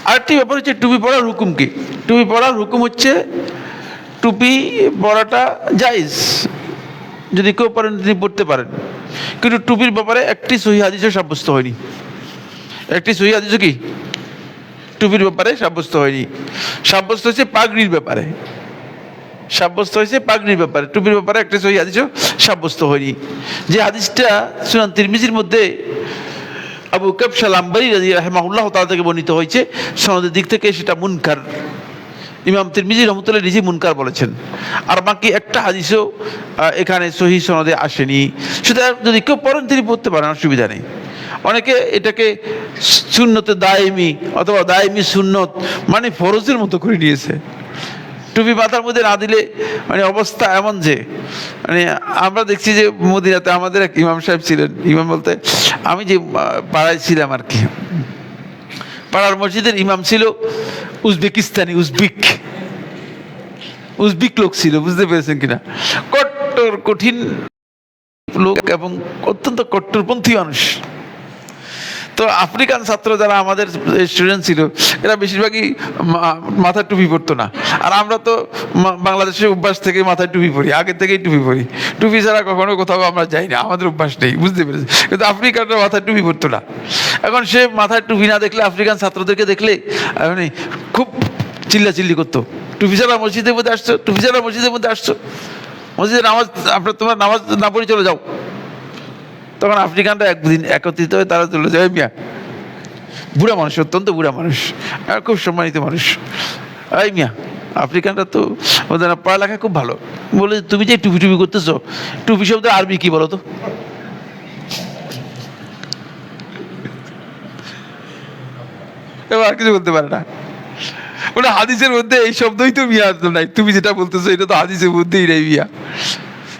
আরেকটি ব্যাপার হচ্ছে টুপি পরার হুকুম কি। টুপি পরার হুকুম হচ্ছে টুপি পরাটা জায়েজ, যদি কেউ পারেন তিনি পড়তে পারেন। কিন্তু টুপির ব্যাপারে একটি সহিহ হাদিসও সাব্যস্ত হয়নি। একটি সহিহ হাদিসও কি টুপির ব্যাপারে সাব্যস্ত হয়নি। সাব্যস্ত হয়েছে পাগড়ির ব্যাপারে, সাব্যস্ত হয়েছে পাগড়ির ব্যাপারে, টুপির ব্যাপারে একটা সহিহ হাদিসও সাব্যস্ত হয়নি। যে হাদিসটা সুনান তিরমিজির মধ্যে আবু কাবশা আল-আম্বারি রাহিমাহুল্লাহ তাআলা থেকে বর্ণিত হয়েছে, সনদের দিক থেকে সেটা মুনকার। ইমাম তিরমিজি রহমতুল্লাহ নিজে মুনকার বলেছেন। আর বাকি একটা হাদিসও এখানে সহিহ সনদে আসেনি। সুতরাং যদি কেউ পড়েন তিনি পড়তে পারেন, অসুবিধা নেই। অনেকে এটাকে সুন্নতে দায়েমি অথবা দায়েমি সুন্নত মানে ফরজের মতো করে নিয়েছে। টুপি মাথার মধ্যে না দিলে মানে অবস্থা এমন যে মানে আমরা দেখছি যে মদিনাতে আমাদের এক ইমাম সাহেব ছিলেন। ইমাম বলতে আমি যে পাড়ায় ছিলাম আর কি, পাড়ার মসজিদের ইমাম ছিল উজবেকিস্তানি, উজবেক লোক ছিল, বুঝতে পেরেছেন কিনা। কট্টর কঠিন লোক এবং অত্যন্ত কট্টরপন্থী মানুষ। তো আফ্রিকান ছাত্র যারা আমাদের স্টুডেন্ট ছিল এরা বেশিরভাগই মাথায় টুপি পরতো না। আর আমরা তো বাংলাদেশের অভ্যাস থেকে মাথায় টুপি পরি, আগে থেকেই টুপি পরি। টুপি ছাড়া কখনো কোথাও আমরা যাই না, আমাদের অভ্যাস নেই, বুঝতে পেরেছি। কিন্তু আফ্রিকানরা মাথায় টুপি পরতো না। এখন সে মাথায় টুপি না দেখলে আফ্রিকান ছাত্রদেরকে দেখলে মানে খুব চিল্লাচিল্লি করতো, টুপি ছাড়া মসজিদের মধ্যে আসছো, টুপি ছাড়া মসজিদের মধ্যে আসছো, মসজিদে নামাজ তোমার নামাজ না পড়ে চলে যাও। তখন আফ্রিকানরা একদিন একত্রিত হয়ে তারা চলে যায়। মিয়া বুড়া মানুষ, অত্যন্ত বুড়া মানুষ, খুব সম্মানিত মানুষ। এই মিয়া আফ্রিকানরা তো ওদের পড়ালেখা খুব ভালো, বলে তুমি যে টুপি টুপি করতেছো, টুপি শব্দ আরবি কি বলো তো? এবার আর কিছু বলতে পারে না। ওটা হাদিসের মধ্যে এই শব্দই তো মিয়া নাই, তুমি যেটা বলতেছো এটা তো হাদিসের মধ্যেই নেই মিয়া।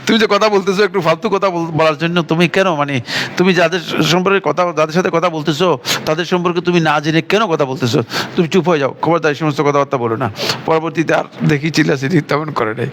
তুমি যে কথা বলতেছো একটু ফালতু কথা বলার জন্য, তুমি কেন মানে তুমি যাদের সম্পর্কে কথা, যাদের সাথে কথা বলতেছো তাদের সম্পর্কে তুমি না জেনে কেন কথা বলতেছো? তুমি চুপ হয়ে যাও, খবরদার এই সমস্ত কথাবার্তা বলো না। পরবর্তীতে আর দেখি চিল্লাচিল্লি তেমন করে নাই।